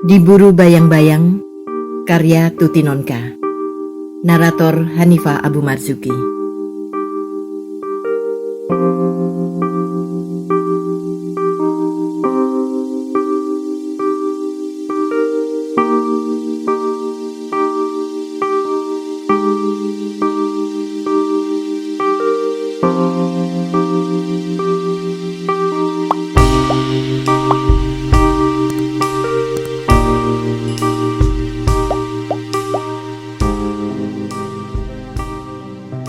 Diburu Bayang-Bayang, karya Tuti Nonka. Narator Hanifah Abu Marzuki.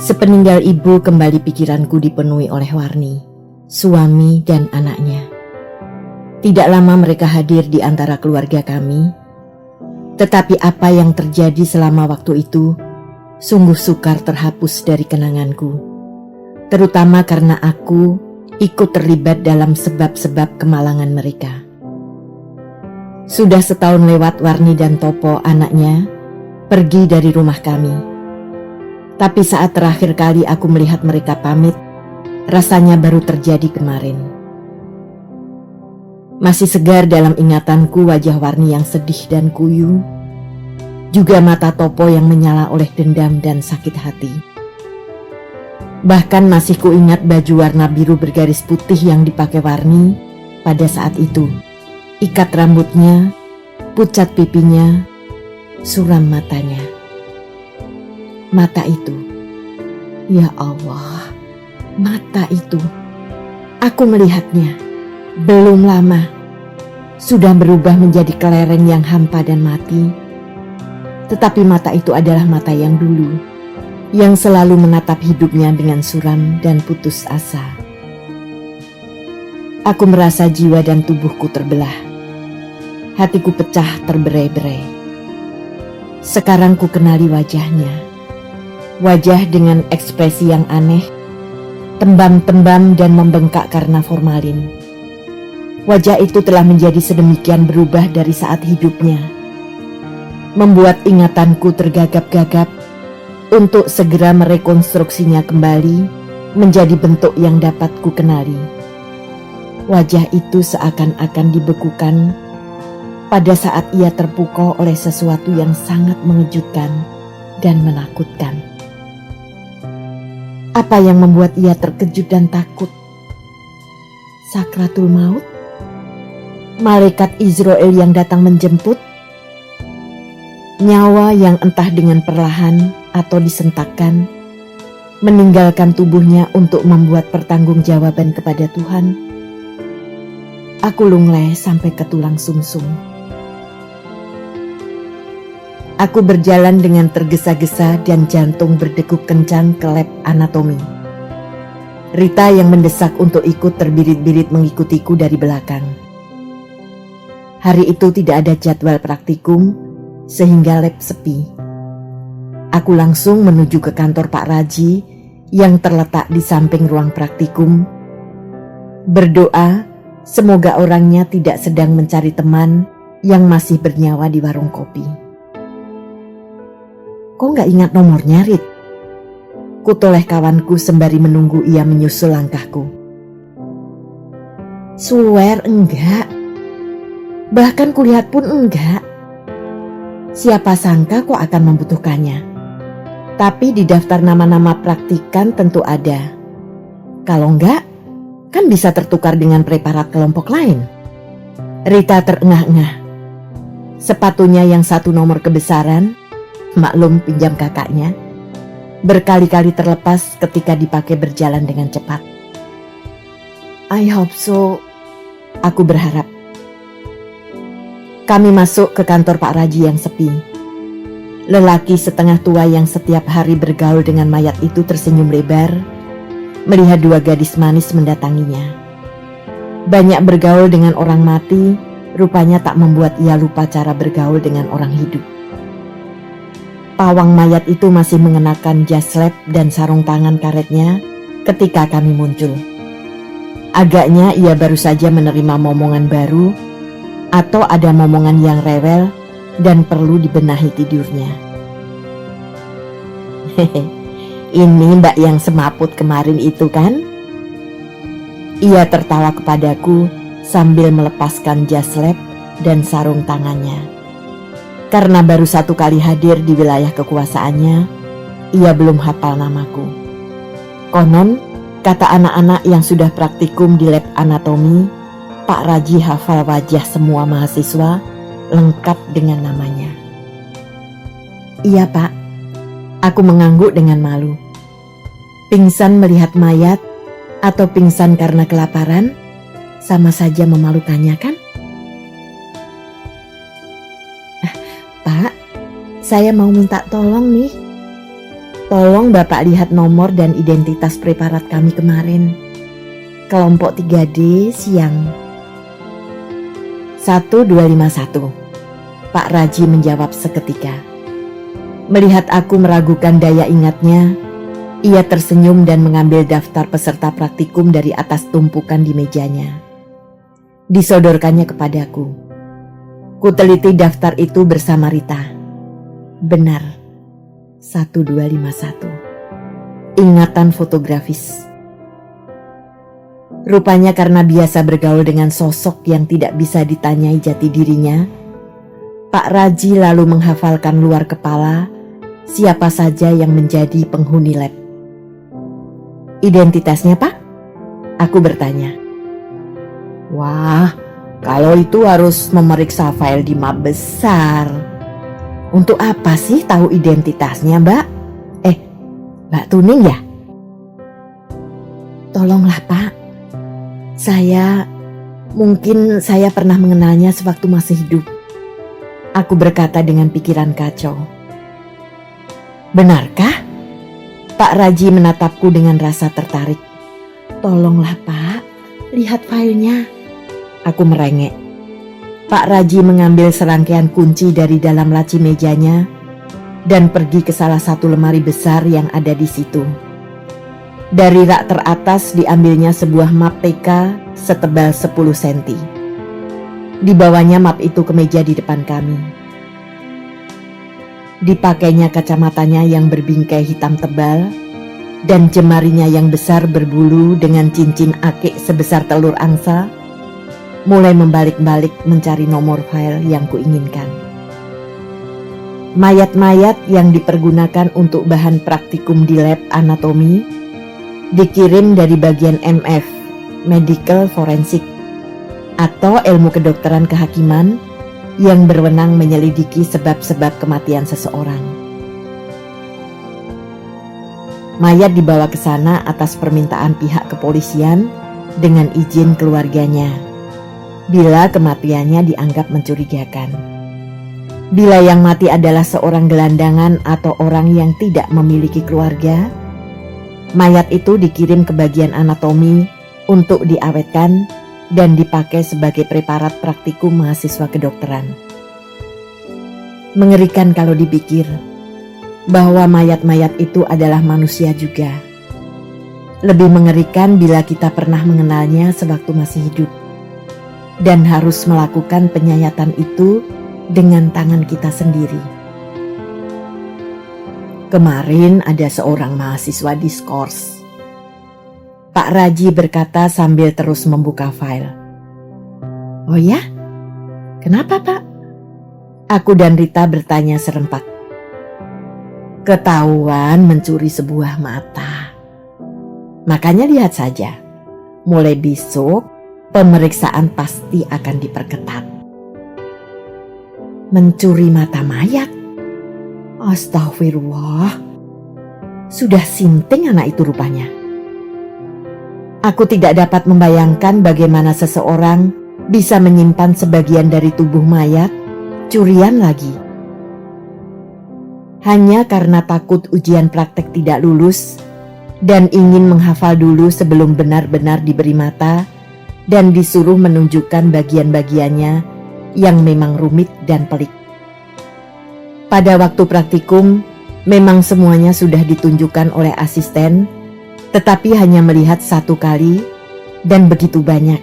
Sepeninggal ibu, kembali pikiranku dipenuhi oleh Warni, suami dan anaknya. Tidak lama mereka hadir di antara keluarga kami, tetapi apa yang terjadi selama waktu itu sungguh sukar terhapus dari kenanganku, terutama karena aku ikut terlibat dalam sebab-sebab kemalangan mereka. Sudah setahun lewat Warni dan Topo, anaknya, pergi dari rumah kami. Tapi saat terakhir kali aku melihat mereka pamit, rasanya baru terjadi kemarin. Masih segar dalam ingatanku wajah Warni yang sedih dan kuyu, juga mata Topo yang menyala oleh dendam dan sakit hati. Bahkan masih kuingat baju warna biru bergaris putih yang dipakai Warni pada saat itu. Ikat rambutnya, pucat pipinya, suram matanya. Mata itu, ya Allah, mata itu. Aku melihatnya, belum lama, sudah berubah menjadi kelereng yang hampa dan mati. Tetapi mata itu adalah mata yang dulu, yang selalu menatap hidupnya dengan suram dan putus asa. Aku merasa jiwa dan tubuhku terbelah. Hatiku pecah terberai-berai. Sekarang ku kenali wajahnya. Wajah dengan ekspresi yang aneh, tembam-tembam dan membengkak karena formalin. Wajah itu telah menjadi sedemikian berubah dari saat hidupnya, membuat ingatanku tergagap-gagap untuk segera merekonstruksinya kembali menjadi bentuk yang dapat ku kenali. Wajah itu seakan-akan dibekukan pada saat ia terpukau oleh sesuatu yang sangat mengejutkan dan menakutkan. Apa yang membuat ia terkejut dan takut? Sakratul maut? Malaikat Israel yang datang menjemput? Nyawa yang entah dengan perlahan atau disentakkan meninggalkan tubuhnya untuk membuat pertanggungjawaban kepada Tuhan? Aku lunglai sampai ke tulang sumsum. Aku berjalan dengan tergesa-gesa dan jantung berdegup kencang ke lab anatomi. Rita yang mendesak untuk ikut terbirit-birit mengikutiku dari belakang. Hari itu tidak ada jadwal praktikum sehingga lab sepi. Aku langsung menuju ke kantor Pak Raji yang terletak di samping ruang praktikum. Berdoa semoga orangnya tidak sedang mencari teman yang masih bernyawa di warung kopi. Kok gak ingat nomornya, Rit? Kutoleh kawanku sembari menunggu ia menyusul langkahku. Swear enggak. Bahkan kulihat pun enggak. Siapa sangka kok akan membutuhkannya. Tapi di daftar nama-nama praktikan tentu ada. Kalau enggak, kan bisa tertukar dengan preparat kelompok lain. Rita terengah-engah. Sepatunya yang satu nomor kebesaran, maklum pinjam kakaknya, berkali-kali terlepas ketika dipakai berjalan dengan cepat. I hope so. Aku berharap. Kami masuk ke kantor Pak Raji yang sepi. Lelaki setengah tua yang setiap hari bergaul dengan mayat itu tersenyum lebar melihat dua gadis manis mendatanginya. Banyak bergaul dengan orang mati, rupanya tak membuat ia lupa cara bergaul dengan orang hidup. Pawang mayat itu masih mengenakan jas lab dan sarung tangan karetnya ketika kami muncul. Agaknya ia baru saja menerima momongan baru atau ada momongan yang rewel dan perlu dibenahi tidurnya. Hehe, ini mbak yang semaput kemarin itu kan? Ia tertawa kepadaku sambil melepaskan jas lab dan sarung tangannya. Karena baru 1 kali hadir di wilayah kekuasaannya, ia belum hafal namaku. Konon, kata anak-anak yang sudah praktikum di lab anatomi, Pak Raji hafal wajah semua mahasiswa lengkap dengan namanya. Iya Pak, aku mengangguk dengan malu. Pingsan melihat mayat atau pingsan karena kelaparan, sama saja memalukannya kan? Pak, saya mau minta tolong nih. Tolong Bapak lihat nomor dan identitas preparat kami kemarin. Kelompok 3D siang 1251. Pak Raji menjawab seketika. Melihat aku meragukan daya ingatnya, ia tersenyum dan mengambil daftar peserta praktikum dari atas tumpukan di mejanya. Disodorkannya kepadaku. Kuteliti daftar itu bersama Rita. Benar, 1251. Ingatan fotografis. Rupanya karena biasa bergaul dengan sosok yang tidak bisa ditanyai jati dirinya, Pak Raji lalu menghafalkan luar kepala siapa saja yang menjadi penghuni lab. Identitasnya Pak? Aku bertanya. Wah, kalau itu harus memeriksa file di map besar. Untuk apa sih tahu identitasnya Mbak? Mbak Tuning ya? Tolonglah Pak. Mungkin saya pernah mengenalnya sewaktu masih hidup. Aku berkata dengan pikiran kacau. Benarkah? Pak Raji menatapku dengan rasa tertarik. Tolonglah Pak, lihat filenya. Aku merengek. Pak Raji mengambil serangkaian kunci dari dalam laci mejanya dan pergi ke salah satu lemari besar yang ada di situ. Dari rak teratas diambilnya sebuah map TK setebal 10 cm. Dibawanya map itu ke meja di depan kami. Dipakainya kacamatanya yang berbingkai hitam tebal dan jemarinya yang besar berbulu dengan cincin akik sebesar telur angsa, mulai membalik-balik mencari nomor file yang kuinginkan. Mayat-mayat yang dipergunakan untuk bahan praktikum di lab anatomi dikirim dari bagian MF, Medical Forensik, atau ilmu kedokteran kehakiman yang berwenang menyelidiki sebab-sebab kematian seseorang. Mayat dibawa ke sana atas permintaan pihak kepolisian dengan izin keluarganya, bila kematiannya dianggap mencurigakan. Bila yang mati adalah seorang gelandangan atau orang yang tidak memiliki keluarga, mayat itu dikirim ke bagian anatomi untuk diawetkan dan dipakai sebagai preparat praktikum mahasiswa kedokteran. Mengerikan kalau dipikir bahwa mayat-mayat itu adalah manusia juga. Lebih mengerikan bila kita pernah mengenalnya sewaktu masih hidup dan harus melakukan penyayatan itu dengan tangan kita sendiri. Kemarin ada seorang mahasiswa diskors. Pak Raji berkata sambil terus membuka file. Oh ya? Kenapa Pak? Aku dan Rita bertanya serempak. Ketahuan mencuri sebuah mata. Makanya lihat saja, mulai besok pemeriksaan pasti akan diperketat. Mencuri mata mayat? Astagfirullah. Sudah sinting anak itu rupanya. Aku tidak dapat membayangkan bagaimana seseorang bisa menyimpan sebagian dari tubuh mayat, curian lagi. Hanya karena takut ujian praktek tidak lulus dan ingin menghafal dulu sebelum benar-benar diberi mata dan disuruh menunjukkan bagian-bagiannya yang memang rumit dan pelik. Pada waktu praktikum, memang semuanya sudah ditunjukkan oleh asisten, tetapi hanya melihat 1 kali dan begitu banyak.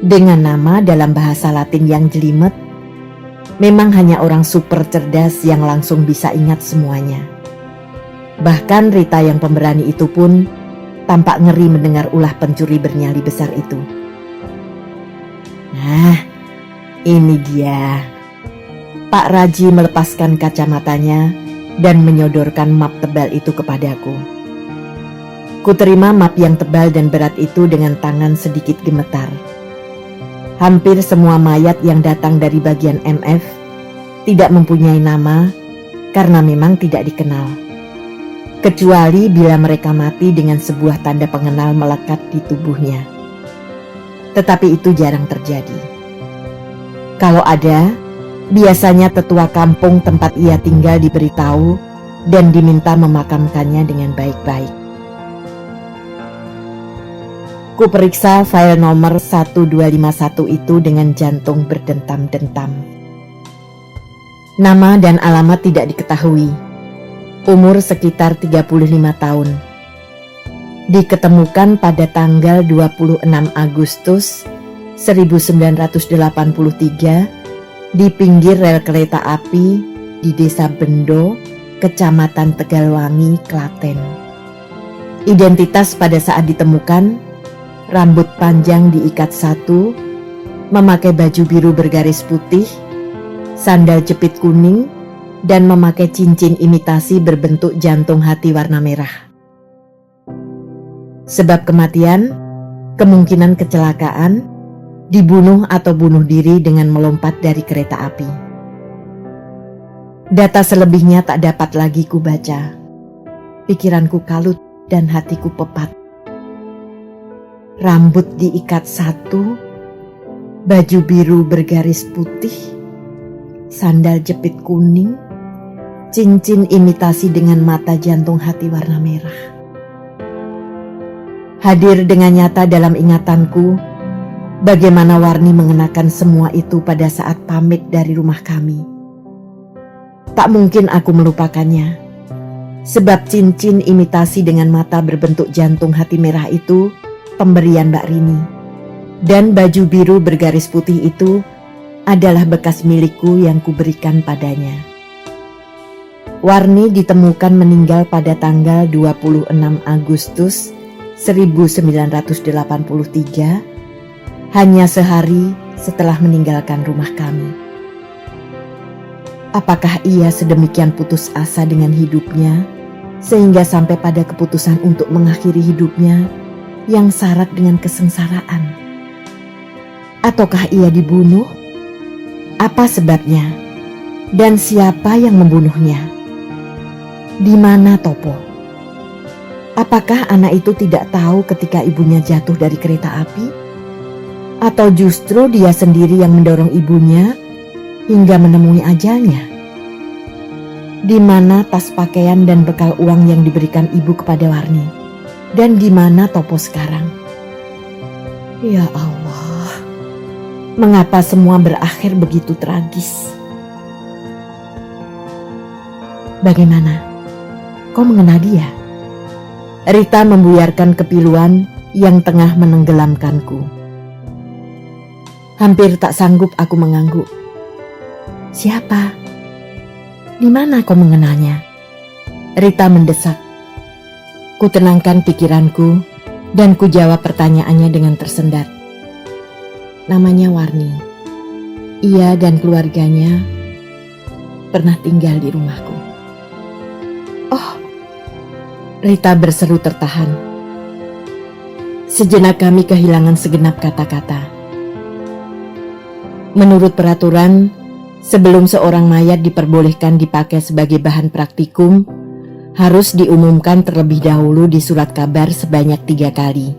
Dengan nama dalam bahasa Latin yang jelimet, memang hanya orang super cerdas yang langsung bisa ingat semuanya. Bahkan Rita yang pemberani itu pun tampak ngeri mendengar ulah pencuri bernyali besar itu. Nah, Ini dia. Pak Raji melepaskan kacamatanya dan menyodorkan map tebal itu kepadaku. Kuterima map yang tebal dan berat itu dengan tangan sedikit gemetar. Hampir semua mayat yang datang dari bagian MF tidak mempunyai nama karena memang tidak dikenal. Kecuali bila mereka mati dengan sebuah tanda pengenal melekat di tubuhnya. Tetapi itu jarang terjadi. Kalau ada, biasanya tetua kampung tempat ia tinggal diberitahu dan diminta memakamkannya dengan baik-baik. Kuperiksa file nomor 1251 itu dengan jantung berdentam-dentam. Nama dan alamat tidak diketahui. Umur sekitar 35 tahun. Diketemukan pada tanggal 26 Agustus 1983 di pinggir rel kereta api di Desa Bendo, Kecamatan Tegalwangi, Klaten. Identitas pada saat ditemukan, rambut panjang diikat satu, memakai baju biru bergaris putih, sandal jepit kuning, dan memakai cincin imitasi berbentuk jantung hati warna merah. Sebab kematian, kemungkinan kecelakaan, dibunuh atau bunuh diri dengan melompat dari kereta api. Data selebihnya tak dapat lagi kubaca. Pikiranku kalut dan hatiku pepat. Rambut diikat satu, baju biru bergaris putih, sandal jepit kuning, cincin imitasi dengan mata jantung hati warna merah. Hadir dengan nyata dalam ingatanku bagaimana Warni mengenakan semua itu pada saat pamit dari rumah kami. Tak mungkin aku melupakannya, sebab cincin imitasi dengan mata berbentuk jantung hati merah itu pemberian Mbak Rini, dan baju biru bergaris putih itu adalah bekas milikku yang kuberikan padanya. Warni ditemukan meninggal pada tanggal 26 Agustus 1983, hanya sehari setelah meninggalkan rumah kami. Apakah ia sedemikian putus asa dengan hidupnya, sehingga sampai pada keputusan untuk mengakhiri hidupnya yang syarat dengan kesengsaraan? Ataukah ia dibunuh? Apa sebabnya? Dan siapa yang membunuhnya? Di mana Topo? Apakah anak itu tidak tahu ketika ibunya jatuh dari kereta api? Atau justru dia sendiri yang mendorong ibunya hingga menemui ajalnya? Di mana tas pakaian dan bekal uang yang diberikan ibu kepada Warni? Dan di mana Topo sekarang? Ya Allah, mengapa semua berakhir begitu tragis? Bagaimana? Kau mengenal dia? Rita membuyarkan kepiluan yang tengah menenggelamkanku. Hampir tak sanggup aku mengangguk. Siapa? Di mana kau mengenalnya? Rita mendesak. Kutenangkan pikiranku dan kujawab pertanyaannya dengan tersendat. Namanya Warni. Ia dan keluarganya pernah tinggal di rumahku. Oh, Rita berseru tertahan. Sejenak kami kehilangan segenap kata-kata. Menurut peraturan, sebelum seorang mayat diperbolehkan dipakai sebagai bahan praktikum, harus diumumkan terlebih dahulu di surat kabar sebanyak 3 kali.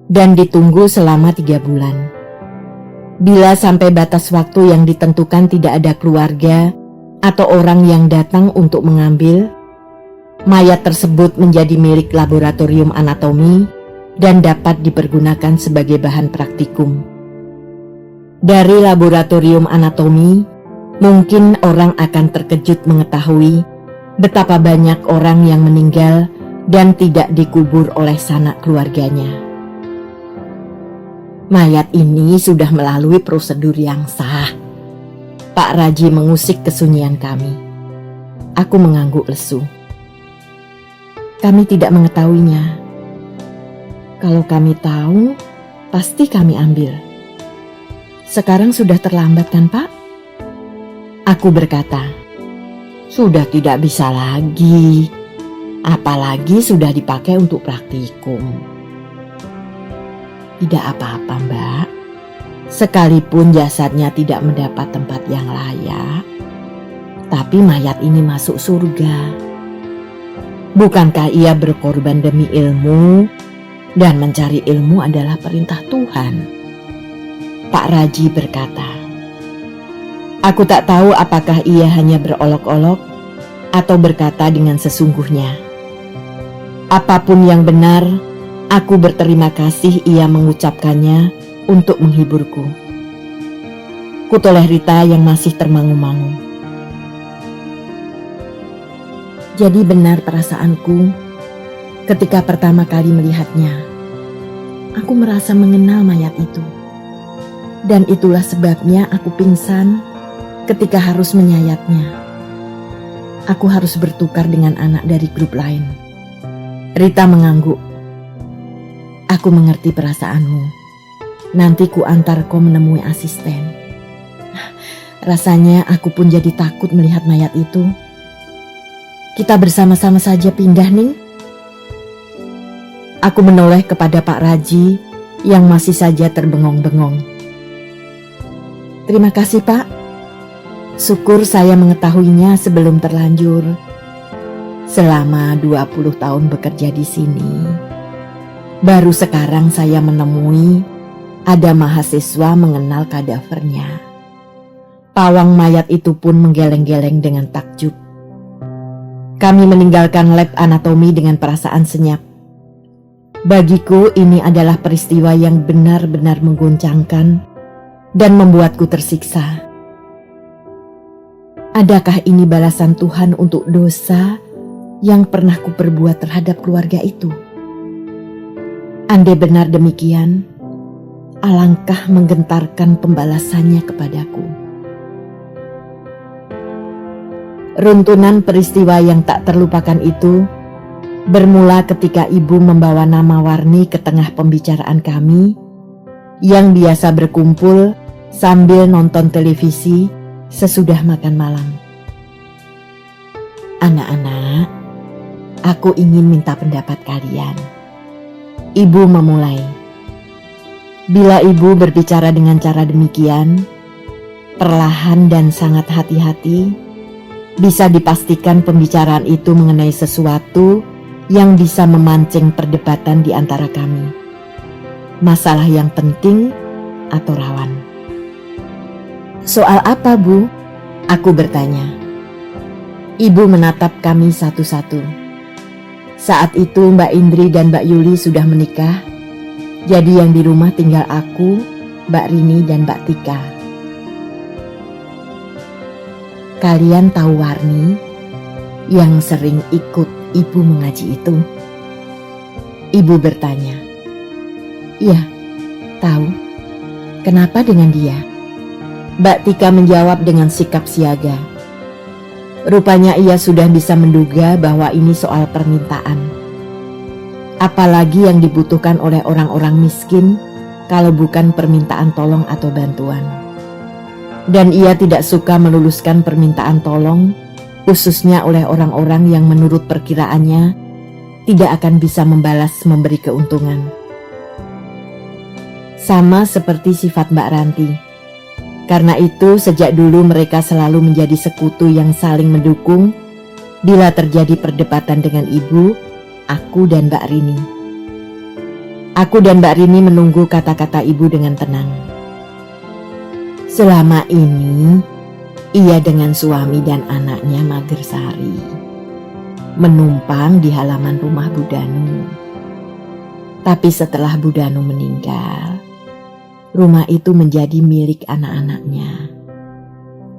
Dan ditunggu selama 3 bulan. Bila sampai batas waktu yang ditentukan tidak ada keluarga atau orang yang datang untuk mengambil, mayat tersebut menjadi milik laboratorium anatomi dan dapat dipergunakan sebagai bahan praktikum. Dari laboratorium anatomi, mungkin orang akan terkejut mengetahui betapa banyak orang yang meninggal dan tidak dikubur oleh sanak keluarganya. Mayat ini sudah melalui prosedur yang sah. Pak Raji mengusik kesunyian kami. Aku mengangguk lesu. Kami tidak mengetahuinya. Kalau kami tahu, pasti kami ambil. Sekarang sudah terlambat kan, Pak? Aku berkata, sudah tidak bisa lagi. Apalagi sudah dipakai untuk praktikum. Tidak apa-apa, Mbak. Sekalipun jasadnya tidak mendapat tempat yang layak, tapi mayat ini masuk surga. Bukankah ia berkorban demi ilmu, dan mencari ilmu adalah perintah Tuhan? Pak Raji berkata, aku tak tahu apakah ia hanya berolok-olok atau berkata dengan sesungguhnya. Apapun yang benar, aku berterima kasih ia mengucapkannya untuk menghiburku. Kutoleh Rita yang masih termangu-mangu. Jadi benar perasaanku ketika pertama kali melihatnya. Aku merasa mengenal mayat itu. Dan itulah sebabnya aku pingsan ketika harus menyayatnya. Aku harus bertukar dengan anak dari grup lain. Rita mengangguk. Aku mengerti perasaanmu. Nanti ku antar kau menemui asisten. Rasanya aku pun jadi takut melihat mayat itu. Kita bersama-sama saja pindah, Ning. Aku menoleh kepada Pak Raji yang masih saja terbengong-bengong. Terima kasih, Pak. Syukur saya mengetahuinya sebelum terlanjur. Selama 20 tahun bekerja di sini, baru sekarang saya menemui ada mahasiswa mengenal kadavernya. Pawang mayat itu pun menggeleng-geleng dengan takjub. Kami meninggalkan lab anatomi dengan perasaan senyap. Bagiku ini adalah peristiwa yang benar-benar mengguncangkan dan membuatku tersiksa. Adakah ini balasan Tuhan untuk dosa yang pernah kuperbuat terhadap keluarga itu? Andai benar demikian, alangkah menggentarkan pembalasannya kepadaku. Runtunan peristiwa yang tak terlupakan itu bermula ketika ibu membawa nama Warni ke tengah pembicaraan kami yang biasa berkumpul sambil nonton televisi sesudah makan malam. Anak-anak, aku ingin minta pendapat kalian. Ibu memulai. Bila ibu berbicara dengan cara demikian, perlahan dan sangat hati-hati, bisa dipastikan pembicaraan itu mengenai sesuatu yang bisa memancing perdebatan di antara kami. Masalah yang penting atau rawan. Soal apa, Bu? Aku bertanya. Ibu menatap kami satu-satu. Saat itu Mbak Indri dan Mbak Yuli sudah menikah, jadi yang di rumah tinggal aku, Mbak Rini dan Mbak Tika. Kalian tahu Warni yang sering ikut ibu mengaji itu? Ibu bertanya. Iya, tahu. Kenapa dengan dia? Mbak Tika menjawab dengan sikap siaga. Rupanya ia sudah bisa menduga bahwa ini soal permintaan. Apalagi yang dibutuhkan oleh orang-orang miskin kalau bukan permintaan tolong atau bantuan. Dan ia tidak suka meluluskan permintaan tolong, khususnya oleh orang-orang yang menurut perkiraannya tidak akan bisa membalas memberi keuntungan. Sama seperti sifat Mbak Ranti. Karena itu sejak dulu mereka selalu menjadi sekutu yang saling mendukung bila terjadi perdebatan dengan ibu, aku dan Mbak Rini. Aku dan Mbak Rini menunggu kata-kata ibu dengan tenang. Selama ini, ia dengan suami dan anaknya Magersari menumpang di halaman rumah Bu Danu. Tapi setelah Bu Danu meninggal, rumah itu menjadi milik anak-anaknya.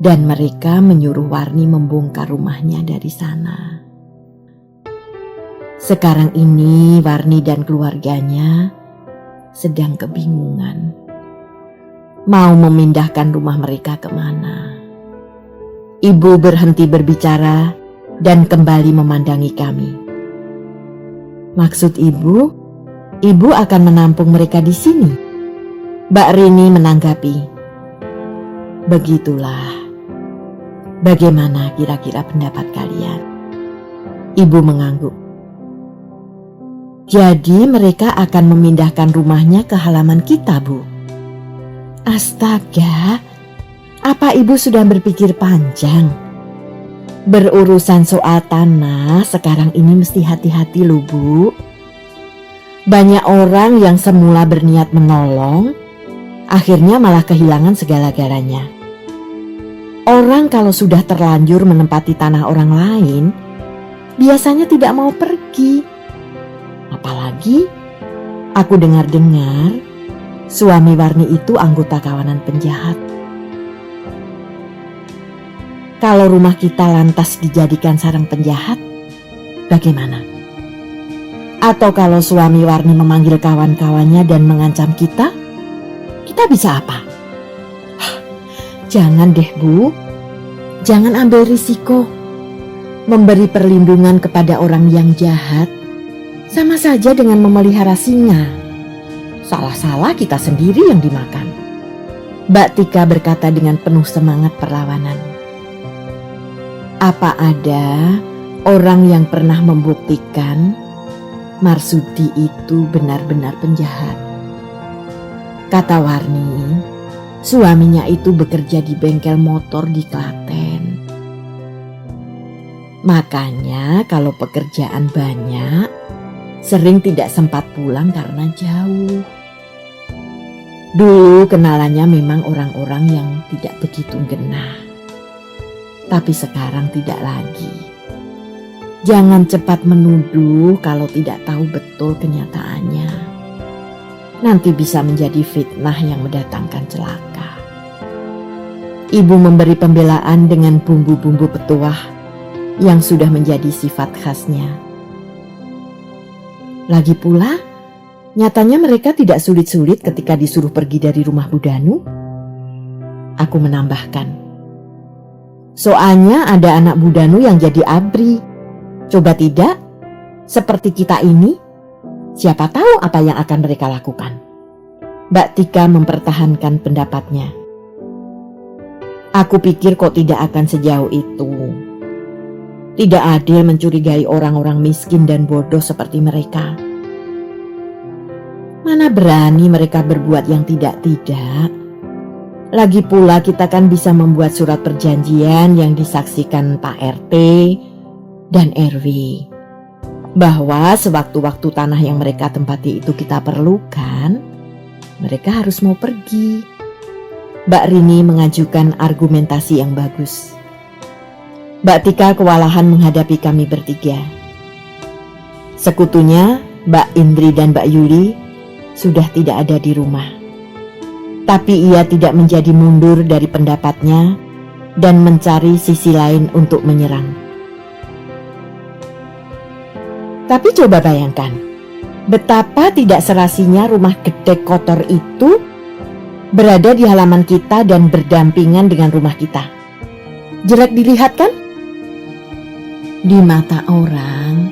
Dan mereka menyuruh Warni membongkar rumahnya dari sana. Sekarang ini Warni dan keluarganya sedang kebingungan. Mau memindahkan rumah mereka kemana? Ibu berhenti berbicara dan kembali memandangi kami. Maksud ibu akan menampung mereka di sini? Mbak Rini menanggapi. Begitulah. Bagaimana kira-kira pendapat kalian? Ibu mengangguk. Jadi mereka akan memindahkan rumahnya ke halaman kita, Bu. Astaga, apa ibu sudah berpikir panjang? Berurusan soal tanah sekarang ini mesti hati-hati loh, Bu. Banyak orang yang semula berniat menolong, akhirnya malah kehilangan segala-galanya. Orang kalau sudah terlanjur menempati tanah orang lain, biasanya tidak mau pergi. Apalagi, aku dengar-dengar, suami Warni itu anggota kawanan penjahat. Kalau rumah kita lantas dijadikan sarang penjahat, bagaimana? Atau kalau suami Warni memanggil kawan-kawannya dan mengancam kita bisa apa? Jangan deh, Bu. Jangan ambil risiko. Memberi perlindungan kepada orang yang jahat sama saja dengan memelihara singa. Salah-salah kita sendiri yang dimakan. Mbak Tika berkata dengan penuh semangat perlawanan. Apa ada orang yang pernah membuktikan Marsudi itu benar-benar penjahat? Kata Warni, suaminya itu bekerja di bengkel motor di Klaten. Makanya kalau pekerjaan banyak, sering tidak sempat pulang karena jauh. Dulu kenalannya memang orang-orang yang tidak begitu genah. Tapi sekarang tidak lagi. Jangan cepat menuduh kalau tidak tahu betul kenyataannya. Nanti bisa menjadi fitnah yang mendatangkan celaka. Ibu memberi pembelaan dengan bumbu-bumbu petuah yang sudah menjadi sifat khasnya. Lagi pula, nyatanya mereka tidak sulit-sulit ketika disuruh pergi dari rumah Bu Danu. Aku menambahkan. Soalnya ada anak Bu Danu yang jadi ABRI. Coba tidak, seperti kita ini, siapa tahu apa yang akan mereka lakukan. Mbak Tika mempertahankan pendapatnya. Aku pikir kok tidak akan sejauh itu. Tidak adil mencurigai orang-orang miskin dan bodoh seperti mereka. Mana berani mereka berbuat yang tidak-tidak. Lagi pula kita kan bisa membuat surat perjanjian yang disaksikan Pak RT dan RW. Bahwa sewaktu-waktu tanah yang mereka tempati itu kita perlukan, mereka harus mau pergi. Mbak Rini mengajukan argumentasi yang bagus. Mbak Tika kewalahan menghadapi kami bertiga. Sekutunya, Mbak Indri dan Mbak Yuli sudah tidak ada di rumah. Tapi ia tidak menjadi mundur dari pendapatnya dan mencari sisi lain untuk menyerang. Tapi coba bayangkan, betapa tidak serasinya rumah gede kotor itu berada di halaman kita dan berdampingan dengan rumah kita. Jelek dilihat kan? Di mata orang,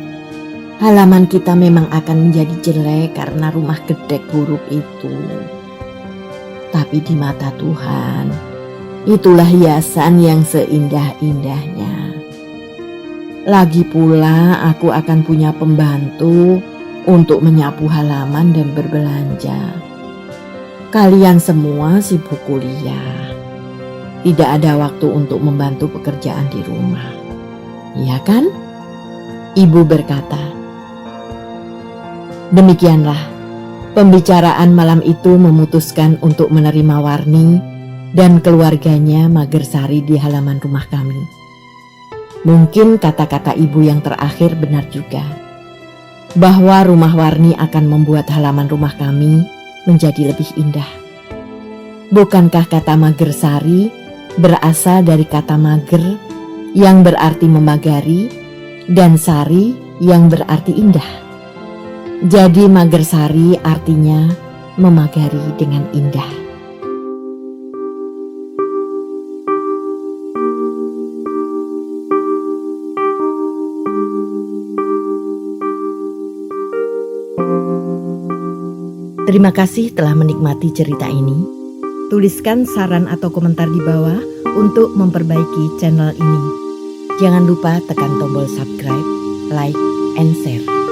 halaman kita memang akan menjadi jelek karena rumah gede buruk itu. Tapi di mata Tuhan, itulah hiasan yang seindah-indahnya. Lagi pula aku akan punya pembantu untuk menyapu halaman dan berbelanja. Kalian semua sibuk kuliah. Tidak ada waktu untuk membantu pekerjaan di rumah. Iya kan? Ibu berkata. Demikianlah, pembicaraan malam itu memutuskan untuk menerima Warni dan keluarganya Magersari di halaman rumah kami. Mungkin kata-kata ibu yang terakhir benar juga, bahwa rumah Warni akan membuat halaman rumah kami menjadi lebih indah. Bukankah kata Magersari berasal dari kata mager yang berarti memagari dan sari yang berarti indah? Jadi Magersari artinya memagari dengan indah. Terima kasih telah menikmati cerita ini. Tuliskan saran atau komentar di bawah untuk memperbaiki channel ini. Jangan lupa tekan tombol subscribe, like, and share.